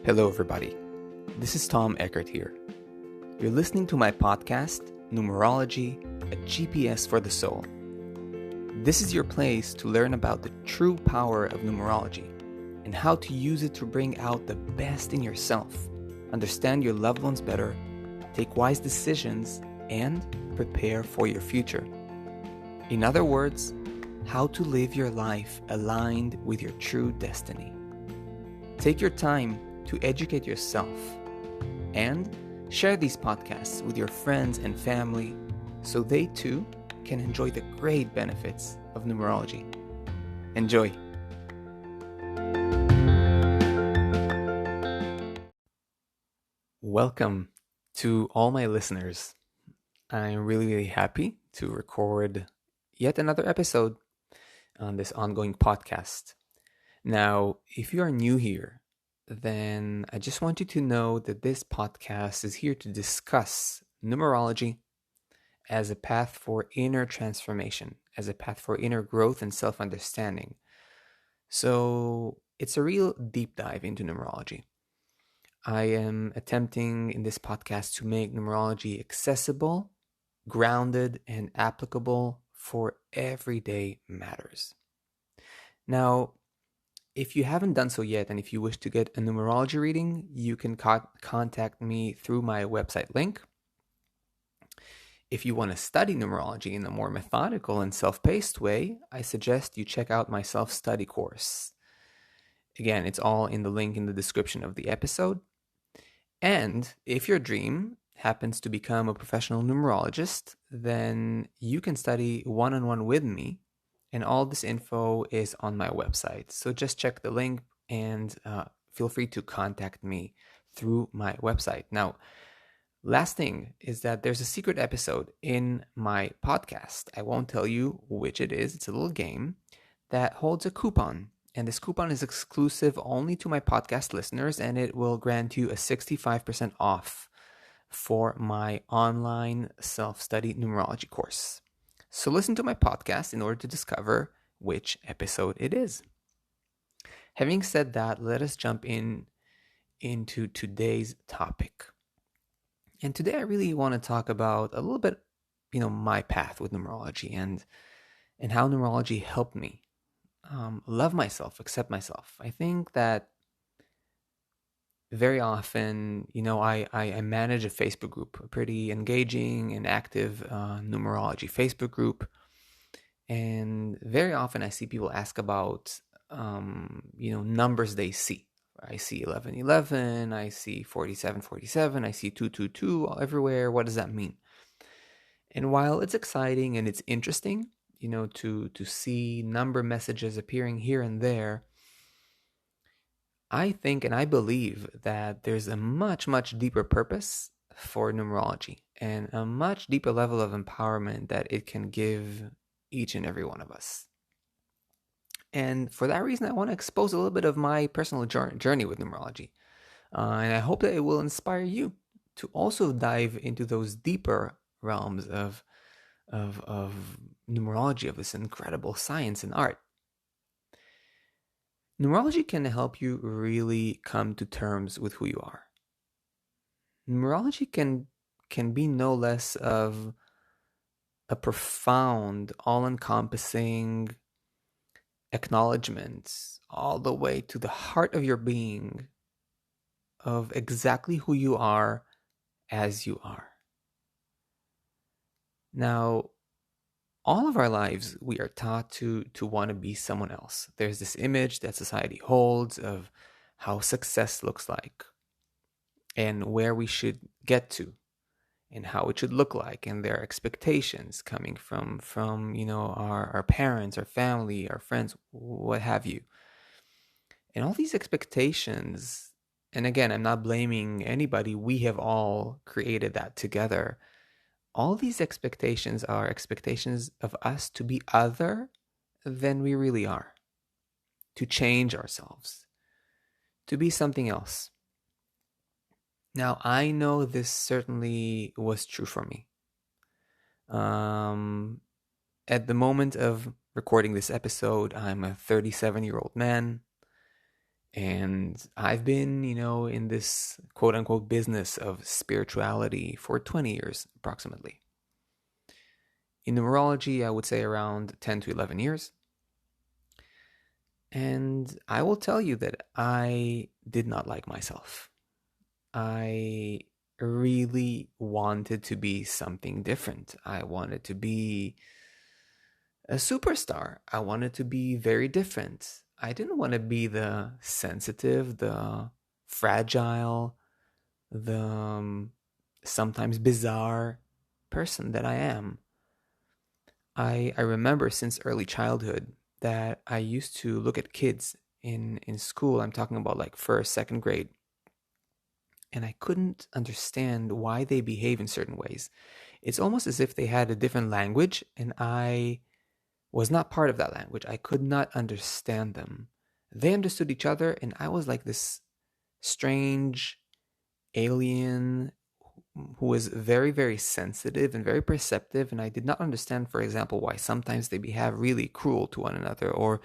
Hello, everybody. This is Tom Eckert here. You're listening to my podcast, Numerology, a GPS for the soul. This is your place to learn about the true power of numerology and how to use it to bring out the best in yourself, understand your loved ones better, take wise decisions, and prepare for your future. In other words, how to live your life aligned with your true destiny. Take your time to educate yourself and share these podcasts with your friends and family so they too can enjoy the great benefits of numerology. Enjoy! Welcome to all my listeners. I'm really happy to record yet another episode on this ongoing podcast. Now, if you are new here, then I just want you to know that this podcast is here to discuss numerology as a path for inner transformation, as a path for inner growth and self-understanding. So it's a real deep dive into numerology. I am attempting in this podcast to make numerology accessible, grounded, and applicable for everyday matters. Now, if you haven't done so yet, and if you wish to get a numerology reading, you can contact me through my website link. If you want to study numerology in a more methodical and self-paced way, I suggest you check out my self-study course. Again, it's all in the link in the description of the episode. And if your dream happens to become a professional numerologist, then you can study one-on-one with me. And all this info is on my website. So just check the link and feel free to contact me through my website. Now, last thing is that there's a secret episode in my podcast. I won't tell you which it is. It's a little game that holds a coupon. And this coupon is exclusive only to my podcast listeners, and it will grant you a 65% off for my online self-study numerology course. So listen to my podcast in order to discover which episode it is. Having said that, let us jump into today's topic. And today I really want to talk about a little bit, my path with numerology and how numerology helped me love myself, accept myself. I think that very often, I manage a Facebook group, a pretty engaging and active numerology Facebook group. And very often I see people ask about, numbers they see. I see 1111, I see 4747, I see 222 everywhere. What does that mean? And while it's exciting and it's interesting, to see number messages appearing here and there, I think and I believe that there's a much, much deeper purpose for numerology and a much deeper level of empowerment that it can give each and every one of us. And for that reason, I want to expose a little bit of my personal journey with numerology. And I hope that it will inspire you to also dive into those deeper realms of numerology, of this incredible science and art. Numerology can help you really come to terms with who you are. Numerology can be no less of a profound, all-encompassing acknowledgement all the way to the heart of your being of exactly who you are as you are. Now, all of our lives, we are taught to want to be someone else. There's this image that society holds of how success looks like and where we should get to and how it should look like. And there are expectations coming from our parents, our family, our friends, what have you. And all these expectations, and again, I'm not blaming anybody. We have all created that together. All these expectations are expectations of us to be other than we really are, to change ourselves, to be something else. Now, I know this certainly was true for me. At the moment of recording this episode, I'm a 37-year-old man, And I've been, in this quote unquote business of spirituality for 20 years approximately. In numerology, I would say around 10 to 11 years. And I will tell you that I did not like myself. I really wanted to be something different. I wanted to be a superstar. I wanted to be very different. I didn't want to be the sensitive, the fragile, the sometimes bizarre person that I am. I remember since early childhood that I used to look at kids in school. I'm talking about like first, second grade, and I couldn't understand why they behave in certain ways. It's almost as if they had a different language, and I was not part of that language. I could not understand them. They understood each other, and I was like this strange alien who was very, very sensitive and very perceptive. And I did not understand, for example, why sometimes they behave really cruel to one another or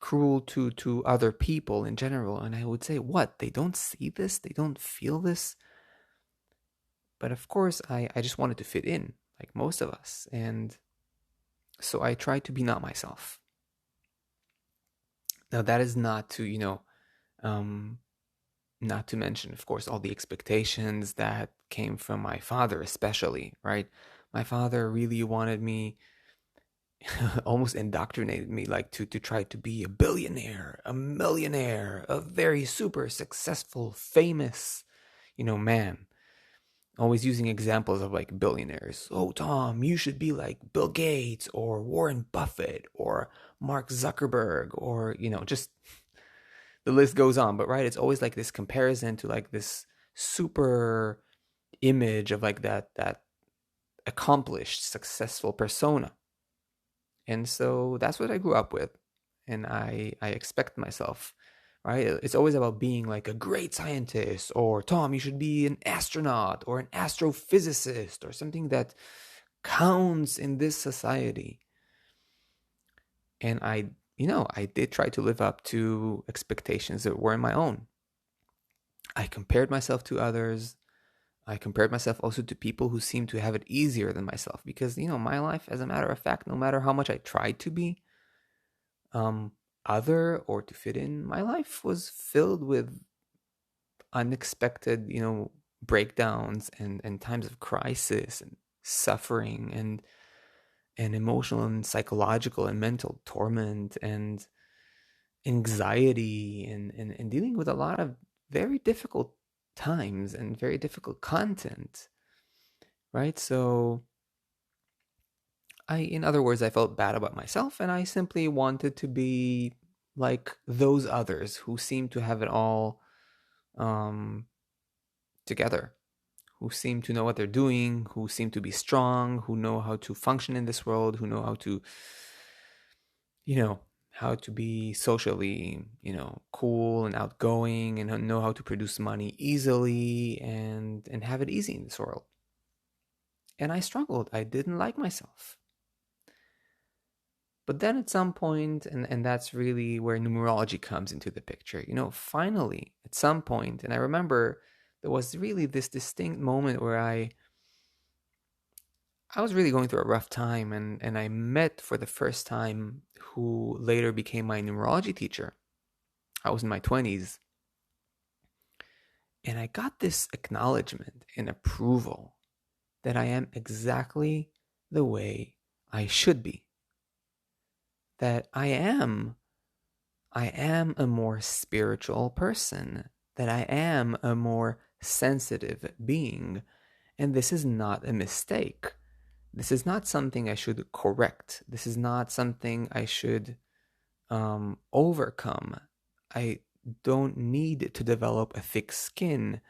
cruel to other people in general. And I would say, what? They don't see this? They don't feel this? But of course, I just wanted to fit in, like most of us. And so I tried to be not myself. Now, that is not to, um, not to mention, of course, all the expectations that came from my father, especially, right? My father really wanted me, almost indoctrinated me, like to try to be a billionaire, a millionaire, a very super successful, famous, man. Always using examples of like billionaires. Oh, Tom, you should be like Bill Gates or Warren Buffett or Mark Zuckerberg or, just the list goes on. But right, it's always like this comparison to like this super image of like that accomplished, successful persona. And so that's what I grew up with. And I expect myself, right? It's always about being like a great scientist, or Tom, you should be an astronaut or an astrophysicist or something that counts in this society. And I did try to live up to expectations that weren't my own. I compared myself to others. I compared myself also to people who seemed to have it easier than myself because, my life, as a matter of fact, no matter how much I tried to be um, other or to fit in, my life was filled with unexpected, breakdowns and times of crisis and suffering and emotional and psychological and mental torment and anxiety and dealing with a lot of very difficult times and very difficult content, right? So in other words, I felt bad about myself and I simply wanted to be like those others who seem to have it all um, together, who seem to know what they're doing, who seem to be strong, who know how to function in this world, who know how to, you know, how to be socially, cool and outgoing and know how to produce money easily and have it easy in this world. And I struggled. I didn't like myself. But then at some point, and that's really where numerology comes into the picture, finally, at some point, and I remember there was really this distinct moment where I was really going through a rough time and I met for the first time who later became my numerology teacher. I was in my 20s and I got this acknowledgement and approval that I am exactly the way I should be. That I am a more spiritual person, that I am a more sensitive being, and this is not a mistake. This is not something I should correct. This is not something I should overcome. I don't need to develop a thick skin,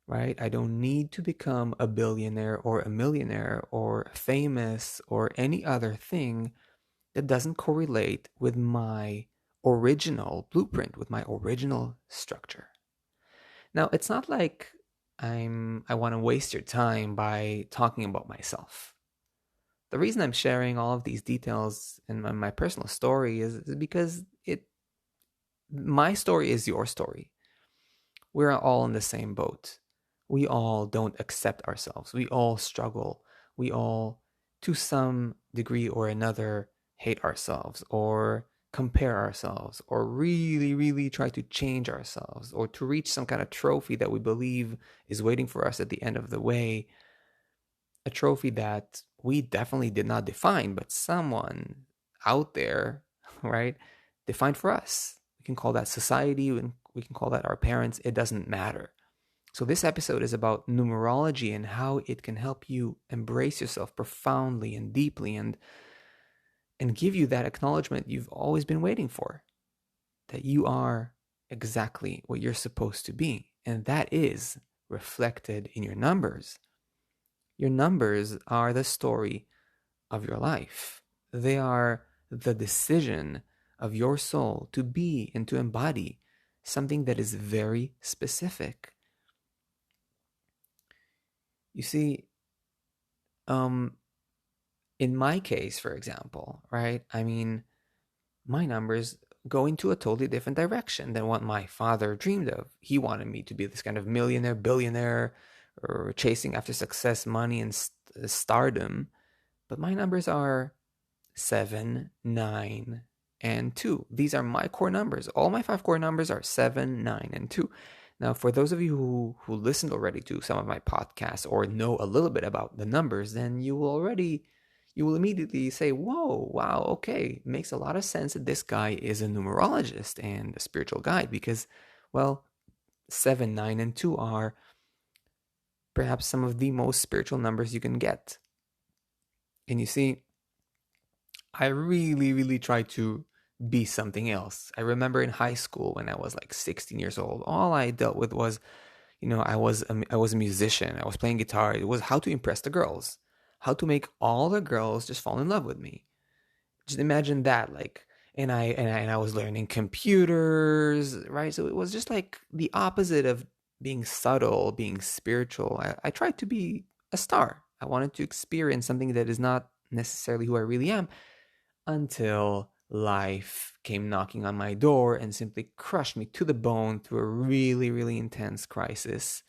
right? I don't need to become a billionaire or a millionaire or famous or any other thing that doesn't correlate with my original blueprint, with my original structure. Now, it's not like I want to waste your time by talking about myself. The reason I'm sharing all of these details in my personal story is because My story is your story. We're all in the same boat. We all don't accept ourselves. We all struggle. We all, to some degree or another, hate ourselves or compare ourselves or really, really try to change ourselves or to reach some kind of trophy that we believe is waiting for us at the end of the way. A trophy that we definitely did not define, but someone out there, right, defined for us. We can call that society, we can call that our parents. It doesn't matter. So, this episode is about numerology and how it can help you embrace yourself profoundly and deeply and give you that acknowledgement you've always been waiting for, that you are exactly what you're supposed to be. And that is reflected in your numbers. Your numbers are the story of your life. They are the decision of your soul to be and to embody something that is very specific. You see, in my case, for example, right? I mean, my numbers go into a totally different direction than what my father dreamed of. He wanted me to be this kind of millionaire, billionaire, or chasing after success, money, and stardom. But my numbers are 7, 9, and 2. These are my core numbers. All my 5 core numbers are 7, 9, and 2. Now, for those of you who listened already to some of my podcasts or know a little bit about the numbers, then you will immediately say, whoa, wow, okay, makes a lot of sense that this guy is a numerologist and a spiritual guide because, well, 7, 9, and 2 are perhaps some of the most spiritual numbers you can get. And you see, I really, really tried to be something else. I remember in high school when I was like 16 years old, all I dealt with was, I was a musician. I was playing guitar. It was how to impress the girls, how to make all the girls just fall in love with me. Just imagine that, like, and I was learning computers, right? So it was just like the opposite of being subtle, being spiritual. I tried to be a star. I wanted to experience something that is not necessarily who I really am until life came knocking on my door and simply crushed me to the bone through a really, really intense crisis,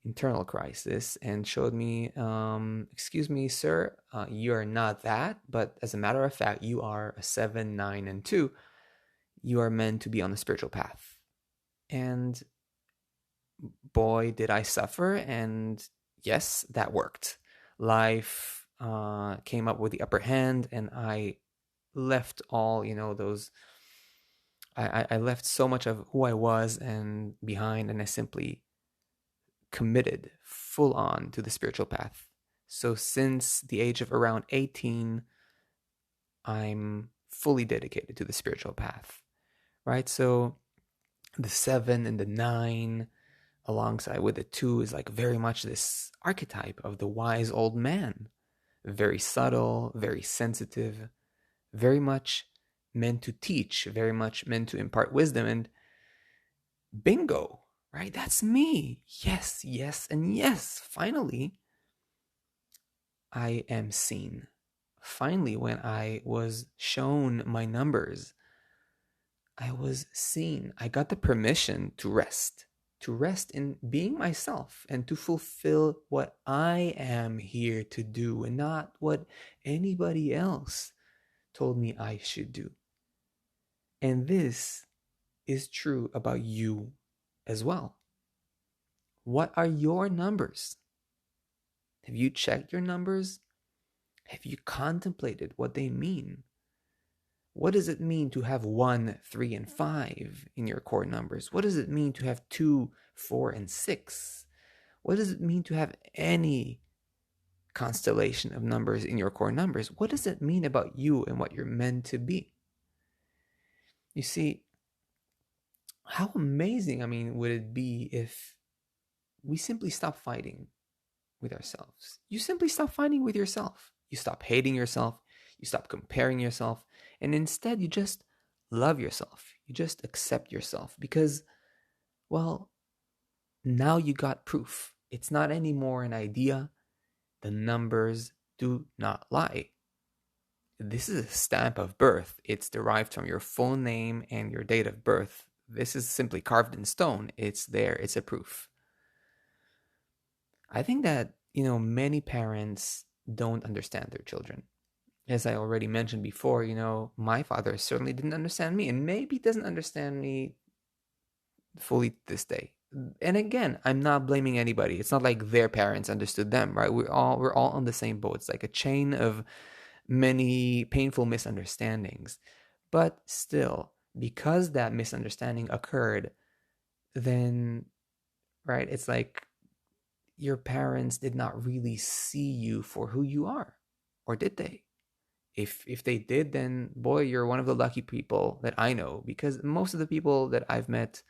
internal crisis, and showed me, excuse me, sir, you are not that, but as a matter of fact, you are a 7, 9, and 2. You are meant to be on the spiritual path. And boy, did I suffer. And yes, that worked. Life came up with the upper hand, and I left all those I left so much of who I was and behind, and I simply committed full on to the spiritual path. So since the age of around 18, I'm fully dedicated to the spiritual path, right? So the 7 and the 9 alongside with the 2 is like very much this archetype of the wise old man, very subtle, very sensitive, very much meant to teach, very much meant to impart wisdom. And bingo, right? That's me. Yes, yes, and yes. Finally, I am seen. Finally, when I was shown my numbers, I was seen. I got the permission to rest in being myself and to fulfill what I am here to do and not what anybody else told me I should do. And this is true about you as well. What are your numbers? Have you checked your numbers? Have you contemplated what they mean? What does it mean to have 1, 3, and 5 in your core numbers? What does it mean to have 2, 4, and 6? What does it mean to have any constellation of numbers in your core numbers? What does it mean about you and what you're meant to be? You see, how amazing, would it be if we simply stop fighting with ourselves? You simply stop fighting with yourself. You stop hating yourself. You stop comparing yourself. And instead, you just love yourself. You just accept yourself because, well, now you got proof. It's not anymore an idea. The numbers do not lie. This is a stamp of birth. It's derived from your full name and your date of birth. This is simply carved in stone. It's there, it's a proof. I think that, many parents don't understand their children. As I already mentioned before, my father certainly didn't understand me and maybe doesn't understand me fully to this day. And again, I'm not blaming anybody. It's not like their parents understood them, right? We're all on the same boat. It's like a chain of many painful misunderstandings. But still, because that misunderstanding occurred, then, right, it's like your parents did not really see you for who you are. Or did they? If they did, then boy, you're one of the lucky people that I know, because most of the people that I've met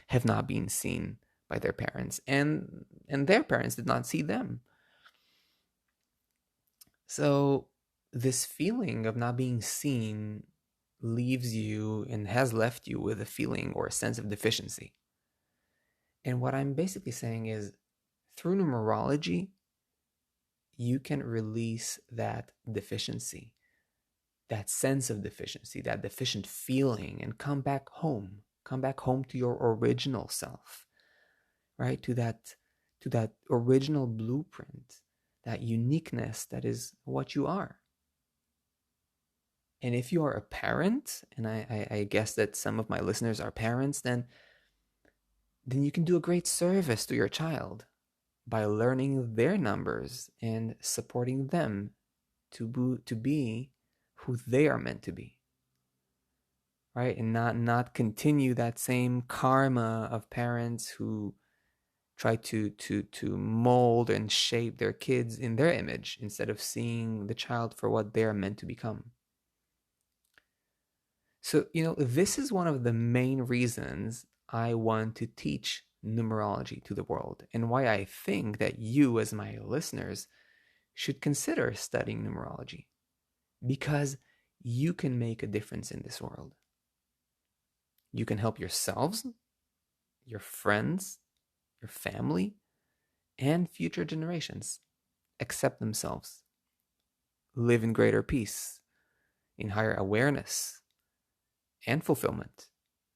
have not been seen by their parents, and their parents did not see them. So this feeling of not being seen leaves you and has left you with a feeling or a sense of deficiency. And what I'm basically saying is, through numerology, you can release that deficiency, that sense of deficiency, that deficient feeling, and come back home to your original self, right? To that original blueprint, that uniqueness that is what you are. And if you are a parent, and I guess that some of my listeners are parents, then you can do a great service to your child by learning their numbers and supporting them to be who they are meant to be, right? And not continue that same karma of parents who try to mold and shape their kids in their image instead of seeing the child for what they're meant to become. So, this is one of the main reasons I want to teach numerology to the world, and why I think that you, as my listeners, should consider studying numerology, because you can make a difference in this world. You can help yourselves, your friends, your family, and future generations accept themselves, live in greater peace, in higher awareness and fulfillment,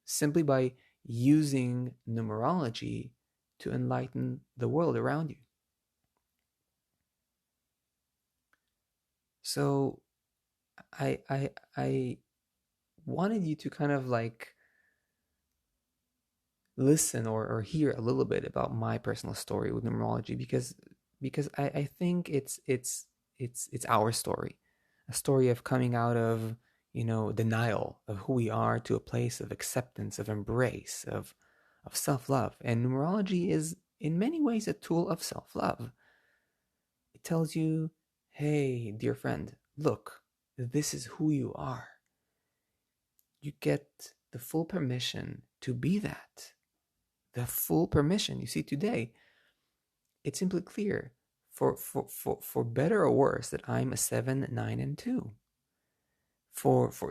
simply by using numerology to enlighten the world around you. So I wanted you to kind of like listen or hear a little bit about my personal story with numerology, because I think it's our story, a story of coming out of denial of who we are to a place of acceptance, of embrace, of self-love. And numerology is in many ways a tool of self-love. It tells you, hey, dear friend, look, this is who you are. You get the full permission to be that. The full permission. You see, today, it's simply clear, for better or worse, that I'm a 7, 9, and 2.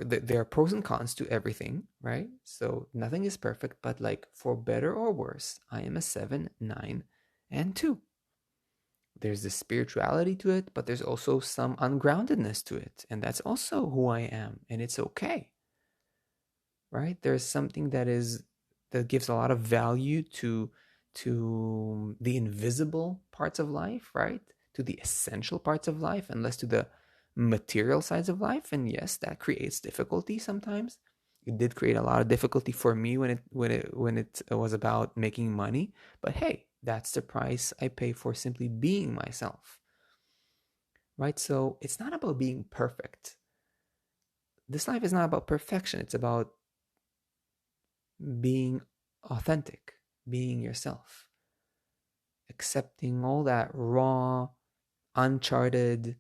There are pros and cons to everything, right? So nothing is perfect, but like, for better or worse, I am a 7, 9, and 2. There's this spirituality to it, but there's also some ungroundedness to it, and that's also who I am, and it's okay, right? There's something that gives a lot of value to the invisible parts of life, right? To the essential parts of life, and less to the material sides of life. And yes, that creates difficulty sometimes. It did create a lot of difficulty for me when it was about making money. But hey, that's the price I pay for simply being myself, right? So it's not about being perfect. This life is not about perfection. It's about being authentic, being yourself, accepting all that raw, uncharted,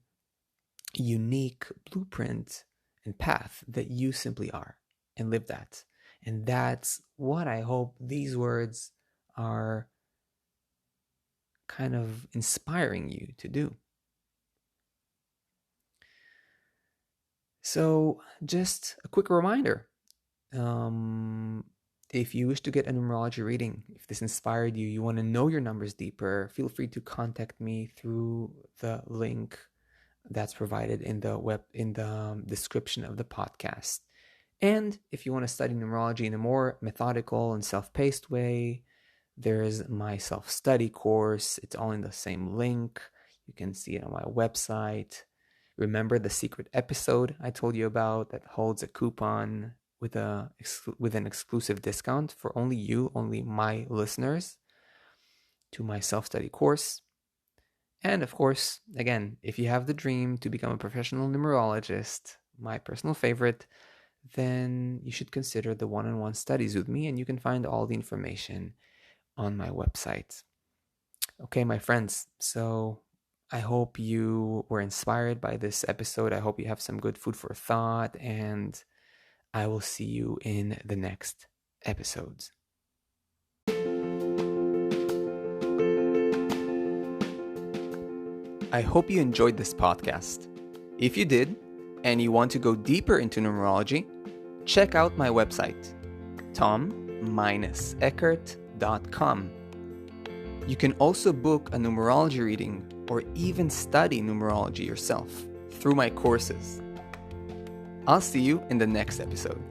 unique blueprint and path that you simply are, and live that. And that's what I hope these words are kind of inspiring you to do. So, just a quick reminder, um, if you wish to get a numerology reading, if this inspired you, you want to know your numbers deeper, feel free to contact me through the link that's provided in the description of the podcast. And if you want to study numerology in a more methodical and self-paced way, there's my self-study course. It's all in the same link. You can see it on my website. Remember the secret episode I told you about that holds a coupon with an exclusive discount for only my listeners, to my self-study course. And of course, again, if you have the dream to become a professional numerologist, my personal favorite, then you should consider the one-on-one studies with me, and you can find all the information on my website. Okay, my friends, so I hope you were inspired by this episode. I hope you have some good food for thought, and I will see you in the next episodes. I hope you enjoyed this podcast. If you did, and you want to go deeper into numerology, check out my website, tom-eckert.com. You can also book a numerology reading or even study numerology yourself through my courses. I'll see you in the next episode.